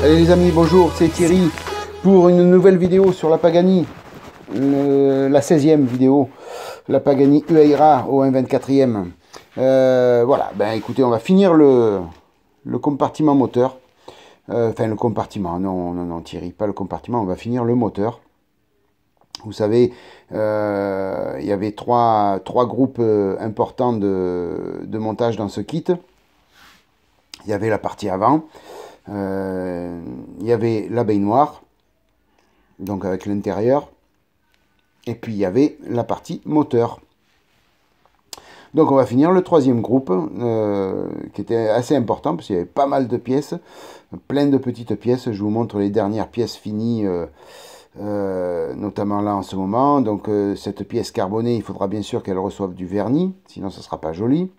Allez les amis, bonjour, c'est Thierry pour une nouvelle vidéo sur la Pagani, la 16e vidéo, la Pagani Huayra au 1/24e. Voilà, ben écoutez, on va finir le compartiment moteur, enfin le compartiment, non Thierry, pas le compartiment, on va finir le moteur. Vous savez, il y avait trois groupes importants de montage dans ce kit. Il y avait la partie avant. Il y avait la baignoire, donc avec l'intérieur, et puis il y avait la partie moteur. Donc on va finir le troisième groupe, qui était assez important, parce qu'il y avait pas mal de pièces, plein de petites pièces. Je vous montre les dernières pièces finies, notamment là en ce moment. Donc cette pièce carbonée, il faudra bien sûr qu'elle reçoive du vernis, sinon ça ne sera pas joli.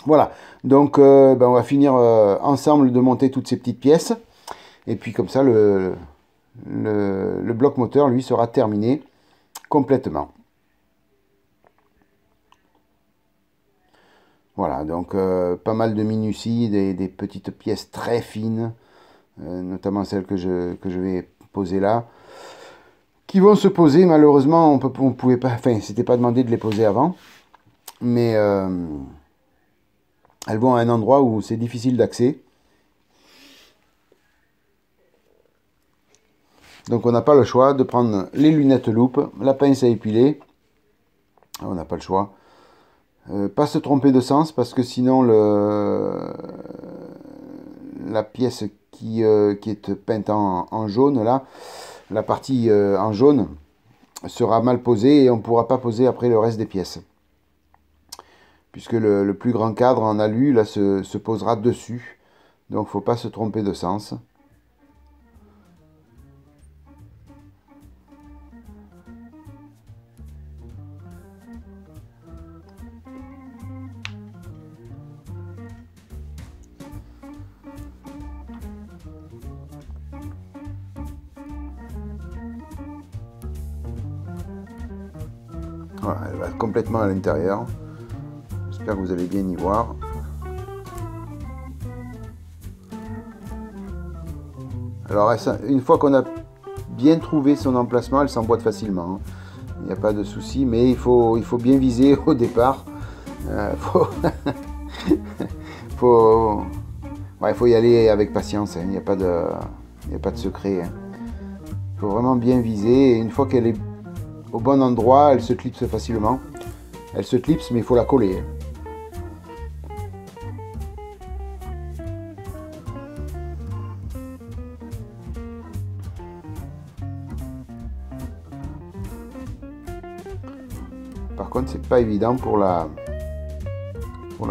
Voilà, donc on va finir ensemble de monter toutes ces petites pièces. Et puis comme ça, le bloc moteur, lui, sera terminé complètement. Voilà, donc pas mal de minutie, des petites pièces très fines, notamment celles que je vais poser là, qui vont se poser. Malheureusement, on pouvait pas, enfin, c'était pas demandé de les poser avant, mais elles vont à un endroit où c'est difficile d'accès. Donc on n'a pas le choix de prendre les lunettes loupe, la pince à épiler. On n'a pas le choix. Pas se tromper de sens, parce que sinon la pièce qui est peinte en jaune, là, la partie en jaune sera mal posée et on ne pourra pas poser après le reste des pièces. Puisque le plus grand cadre en alu là se posera dessus. Donc faut pas se tromper de sens. Voilà, elle va complètement à l'intérieur. J'espère que vous allez bien y voir. Alors une fois qu'on a bien trouvé son emplacement, elle s'emboîte facilement. Il n'y a pas de souci, mais il faut bien viser au départ. Il faut y aller avec patience. Il n'y a pas de secret. Il faut vraiment bien viser. Et une fois qu'elle est au bon endroit, elle se clipse facilement. Elle se clipse, mais il faut la coller. Par contre, c'est pas évident pour la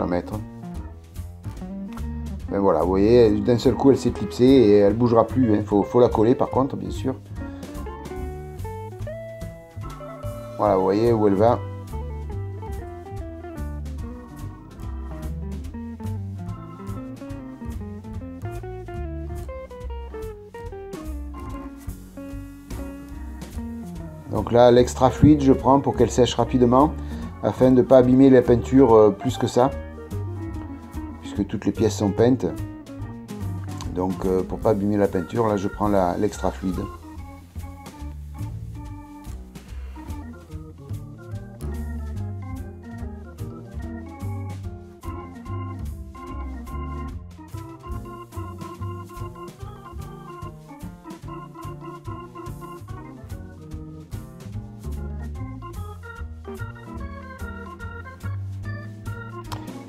mettre. Ben voilà, vous voyez, d'un seul coup, elle s'est clipsée et elle bougera plus. Il faut la coller, par contre, bien sûr. Voilà, vous voyez où elle va. Donc là, l'extra fluide, je prends pour qu'elle sèche rapidement, afin de ne pas abîmer la peinture plus que ça, puisque toutes les pièces sont peintes. Donc pour ne pas abîmer la peinture, là je prends l'extra fluide.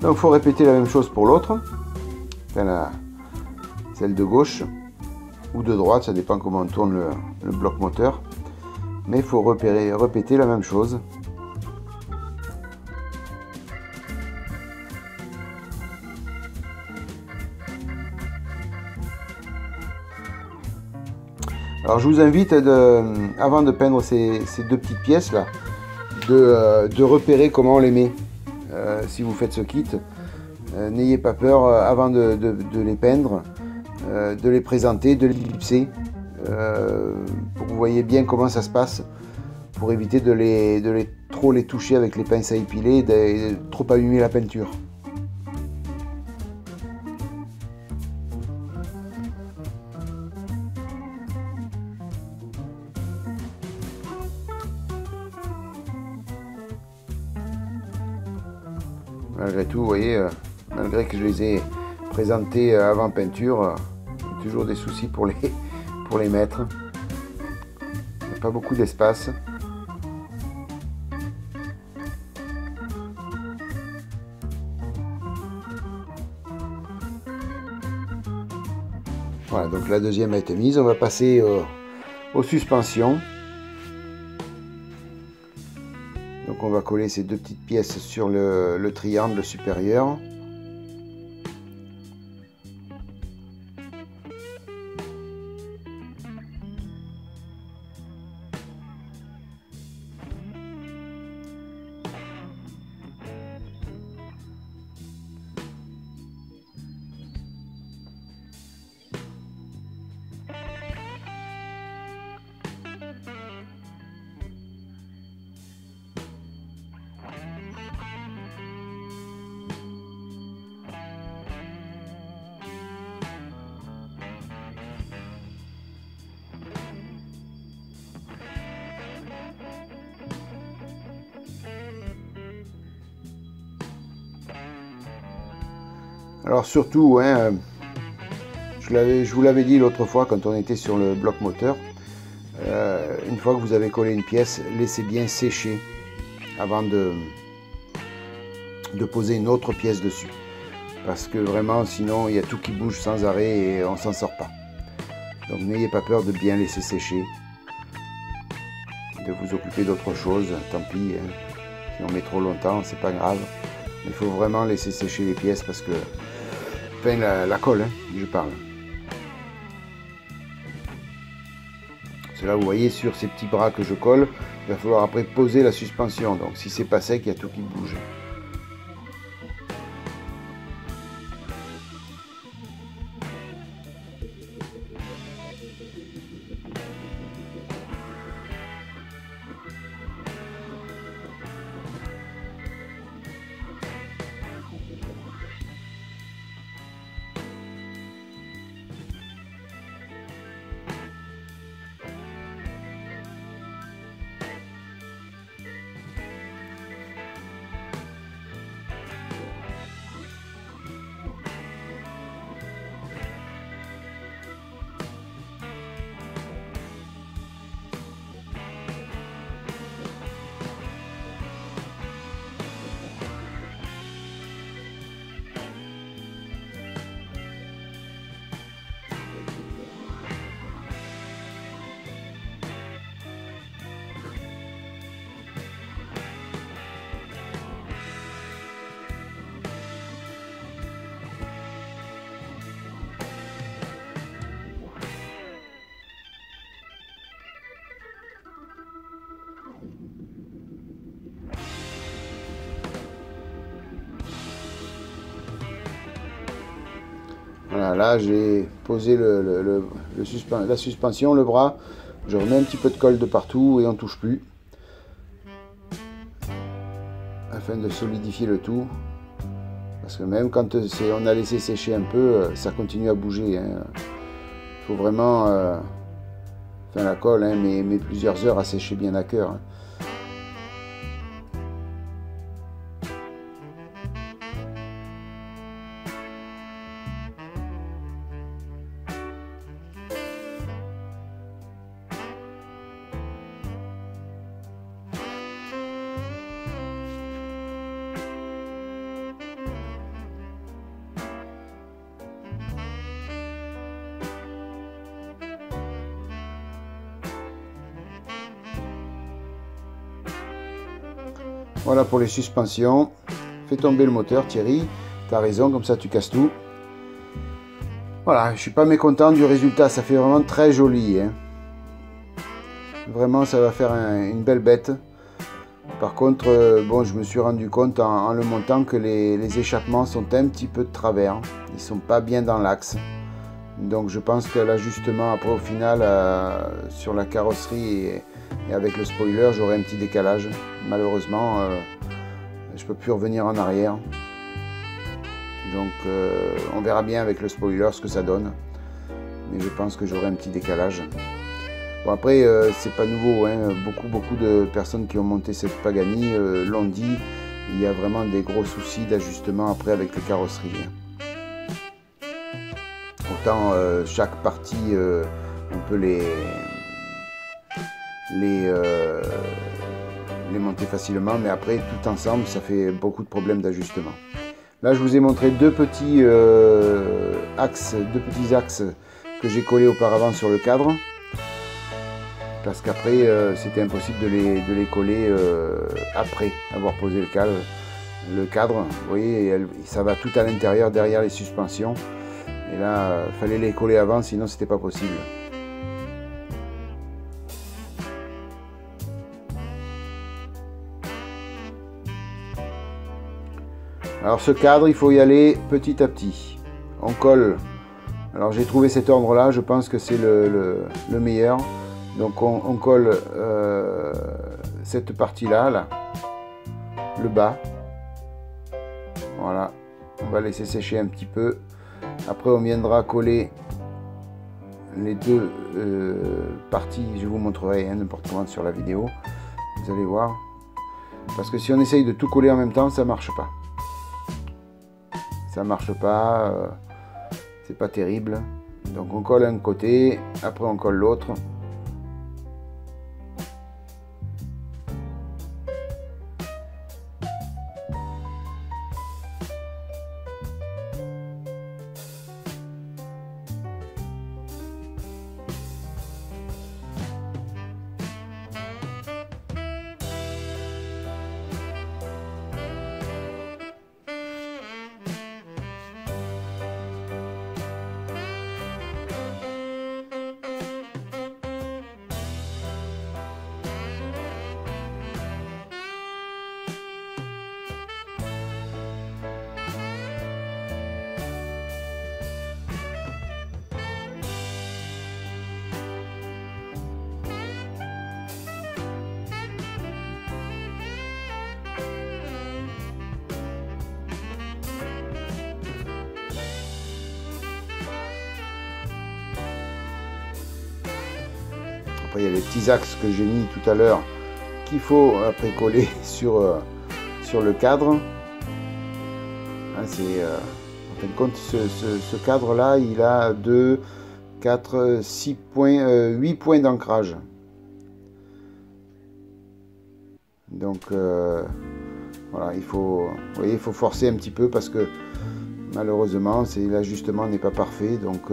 Donc il faut répéter la même chose pour l'autre, celle de gauche ou de droite, ça dépend comment on tourne le bloc moteur, mais il faut répéter la même chose. Alors je vous invite, avant de peindre ces deux petites pièces là, de repérer comment on les met. Si vous faites ce kit, N'ayez pas peur avant de les peindre, de les présenter, de les clipser, pour que vous voyez bien comment ça se passe, pour éviter de trop les toucher avec les pinces à épiler et de trop abîmer la peinture. Malgré tout, vous voyez, malgré que je les ai présentés avant peinture, j'ai toujours des soucis pour les mettre. Il n'y a pas beaucoup d'espace. Voilà, donc la deuxième a été mise. On va passer aux suspensions. Donc on va coller ces deux petites pièces sur le triangle supérieur. Alors surtout, hein, je vous l'avais dit l'autre fois quand on était sur le bloc moteur, une fois que vous avez collé une pièce, laissez bien sécher avant de poser une autre pièce dessus. Parce que vraiment, sinon, il y a tout qui bouge sans arrêt et on s'en sort pas. Donc n'ayez pas peur de bien laisser sécher, de vous occuper d'autre chose, tant pis, hein. Si on met trop longtemps, c'est pas grave. Il faut vraiment laisser sécher les pièces parce que, enfin la colle, hein, je parle. C'est là, vous voyez, sur ces petits bras que je colle, il va falloir après poser la suspension. Donc si c'est pas sec, il y a tout qui bouge. Voilà, là j'ai posé la suspension, le bras, je remets un petit peu de colle de partout et on ne touche plus. Afin de solidifier le tout. Parce que même quand on a laissé sécher un peu, ça continue à bouger. Il faut vraiment, la colle, hein, mais plusieurs heures à sécher bien à cœur. Hein. Voilà pour les suspensions. Fais tomber le moteur, Thierry. T'as raison, comme ça tu casses tout. Voilà, je suis pas mécontent du résultat. Ça fait vraiment très joli. Hein. Vraiment, ça va faire une belle bête. Par contre, bon, je me suis rendu compte en le montant que les échappements sont un petit peu de travers. Ils sont pas bien dans l'axe. Donc je pense que l'ajustement après au final sur la carrosserie et avec le spoiler, j'aurai un petit décalage. Malheureusement, je peux plus revenir en arrière. Donc on verra bien avec le spoiler ce que ça donne. Mais je pense que j'aurai un petit décalage. Bon, après, c'est pas nouveau, hein. Beaucoup de personnes qui ont monté cette Pagani l'ont dit. Il y a vraiment des gros soucis d'ajustement après avec les carrosseries. Autant chaque partie, on peut les monter facilement, mais après tout ensemble, ça fait beaucoup de problèmes d'ajustement. Là, je vous ai montré deux petits axes que j'ai collés auparavant sur le cadre. Parce qu'après c'était impossible de les coller après avoir posé le cadre. Vous voyez, ça va tout à l'intérieur derrière les suspensions. Et là, il fallait les coller avant, sinon c'était pas possible. Alors ce cadre, il faut y aller petit à petit. On colle. Alors j'ai trouvé cet ordre là, je pense que c'est le meilleur. Donc on colle cette partie-là, là, le bas. Voilà, on va laisser sécher un petit peu. Après on viendra coller les deux parties, je vous montrerai n'importe comment sur la vidéo. Vous allez voir. Parce que si on essaye de tout coller en même temps, ça marche pas. Ça marche pas, c'est pas terrible. Donc on colle un côté, après on colle l'autre. Après, il y a les petits axes que j'ai mis tout à l'heure qu'il faut après coller sur le cadre. Hein, en fin de compte, ce cadre-là, il a 2, 4, 6 points, 8 points d'ancrage. Donc, voilà, vous voyez, il faut forcer un petit peu parce que malheureusement, l'ajustement n'est pas parfait. Donc,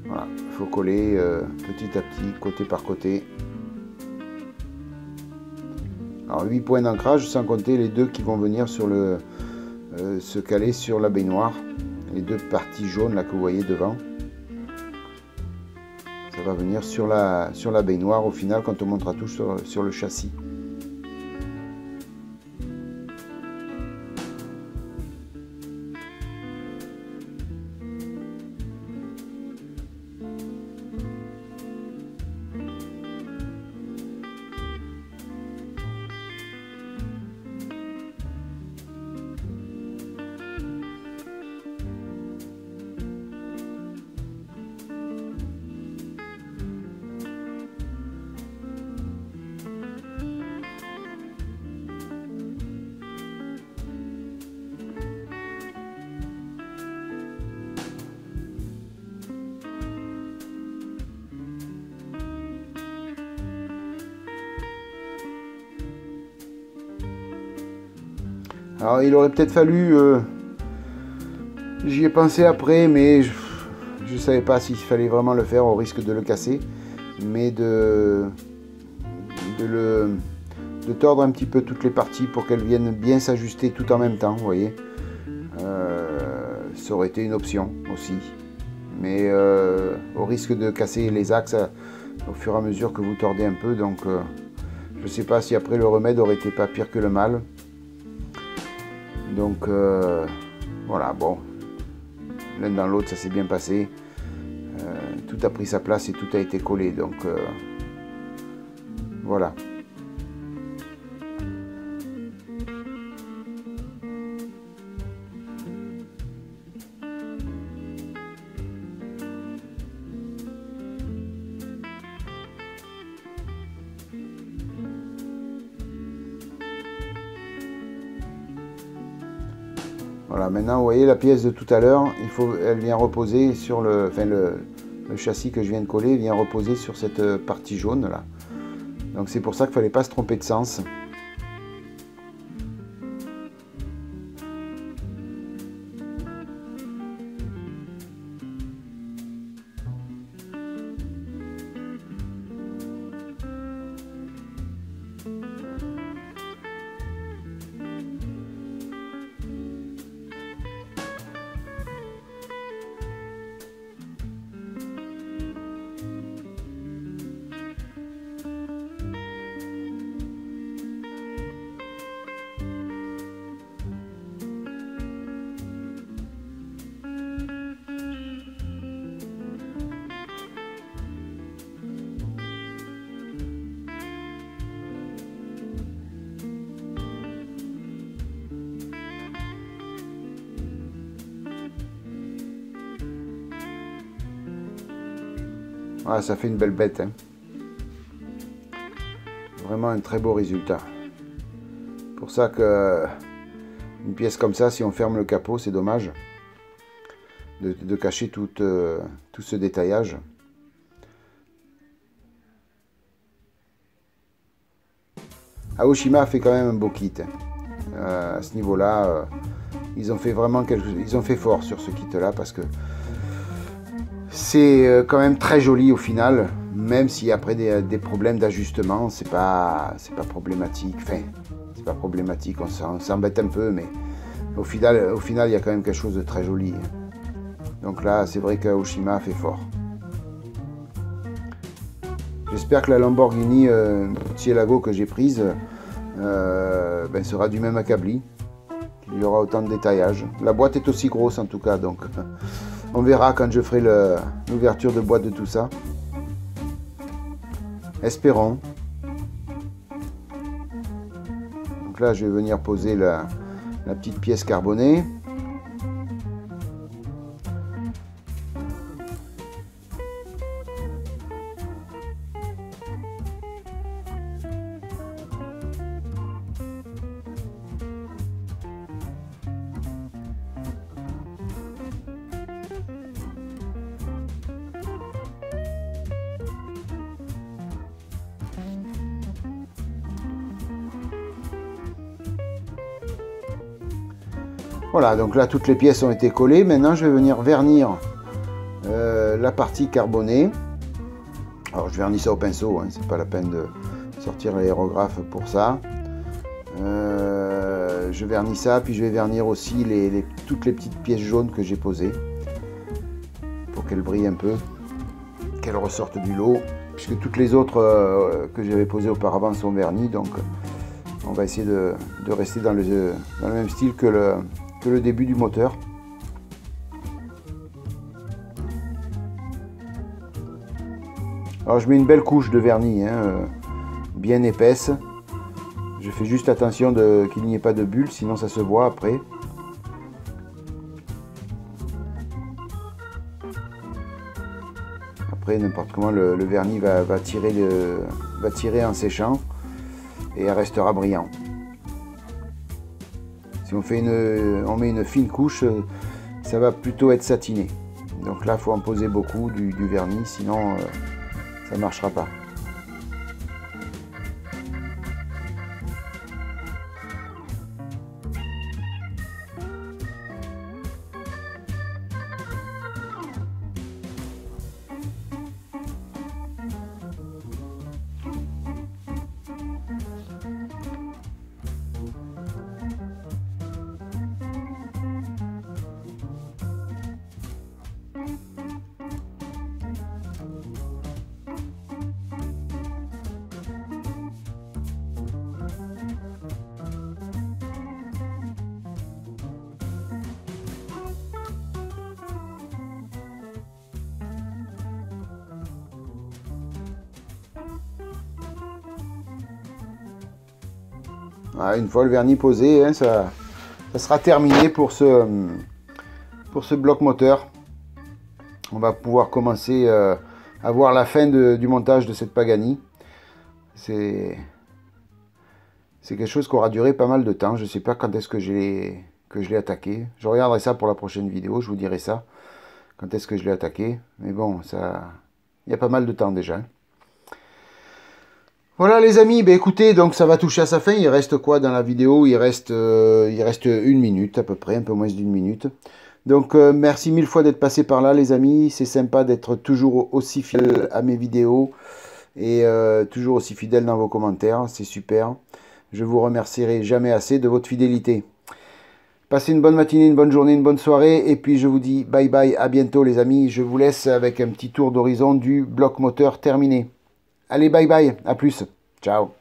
voilà, il faut coller petit à petit, côté par côté. Alors 8 points d'ancrage sans compter les deux qui vont venir sur se caler sur la baignoire. Les deux parties jaunes là que vous voyez devant. Ça va venir sur la baignoire au final quand on montera tout sur le châssis. Alors il aurait peut-être fallu, j'y ai pensé après, mais je ne savais pas s'il fallait vraiment le faire au risque de le casser, mais de tordre un petit peu toutes les parties pour qu'elles viennent bien s'ajuster tout en même temps, vous voyez. Ça aurait été une option aussi, mais au risque de casser les axes au fur et à mesure que vous tordez un peu, donc Je sais pas si après le remède aurait été pas pire que le mal. Donc voilà, bon, l'un dans l'autre ça s'est bien passé. Tout a pris sa place et tout a été collé, donc voilà. Voilà, maintenant vous voyez la pièce de tout à l'heure, elle vient reposer sur le châssis que je viens de coller, vient reposer sur cette partie jaune là. Donc c'est pour ça qu'il ne fallait pas se tromper de sens. Voilà, ça fait une belle bête, hein. Vraiment un très beau résultat. Pour ça que une pièce comme ça, si on ferme le capot, c'est dommage de cacher tout ce détaillage. Aoshima a fait quand même un beau kit, hein. À ce niveau-là, ils ont fait vraiment ils ont fait fort sur ce kit-là parce que c'est quand même très joli au final, même si après des problèmes d'ajustement, c'est pas problématique. Enfin, c'est pas problématique, on s'embête un peu, mais au final, il y a quand même quelque chose de très joli. Donc là, c'est vrai qu'Aoshima a fait fort. J'espère que la Lamborghini Murcielago que j'ai prise sera du même acabli. Il y aura autant de détaillage. La boîte est aussi grosse en tout cas, donc on verra quand je ferai l'ouverture de boîte de tout ça. Espérons. Donc là, je vais venir poser la petite pièce carbonée. Voilà, donc là toutes les pièces ont été collées. Maintenant je vais venir vernir la partie carbonée. Alors je vernis ça au pinceau, hein, c'est pas la peine de sortir l'aérographe pour ça. Je vernis ça, puis je vais vernir aussi toutes les petites pièces jaunes que j'ai posées pour qu'elles brillent un peu, qu'elles ressortent du lot, puisque toutes les autres que j'avais posées auparavant sont vernies, donc on va essayer de rester dans le même style que le début du moteur. Alors je mets une belle couche de vernis, hein, bien épaisse. Je fais juste attention qu'il n'y ait pas de bulles, sinon ça se voit après. Après, n'importe comment, le vernis va tirer en séchant et elle restera brillant. Si on met une fine couche, ça va plutôt être satiné. Donc là, il faut en poser beaucoup du vernis, sinon ça ne marchera pas. Voilà, une fois le vernis posé, hein, ça sera terminé pour ce bloc moteur. On va pouvoir commencer à voir la fin du montage de cette Pagani. C'est quelque chose qui aura duré pas mal de temps. Je ne sais pas quand est-ce que je l'ai attaqué. Je regarderai ça pour la prochaine vidéo, je vous dirai ça. Quand est-ce que je l'ai attaqué. Mais bon, il y a pas mal de temps déjà. Voilà les amis, ben écoutez, donc ça va toucher à sa fin. Il reste quoi dans la vidéo? Il reste 1 minute à peu près, un peu moins d'1 minute. Donc merci mille fois d'être passé par là les amis. C'est sympa d'être toujours aussi fidèle à mes vidéos. Et toujours aussi fidèle dans vos commentaires. C'est super. Je vous remercierai jamais assez de votre fidélité. Passez une bonne matinée, une bonne journée, une bonne soirée. Et puis je vous dis bye bye, à bientôt les amis. Je vous laisse avec un petit tour d'horizon du bloc moteur terminé. Allez, bye bye, à plus. Ciao.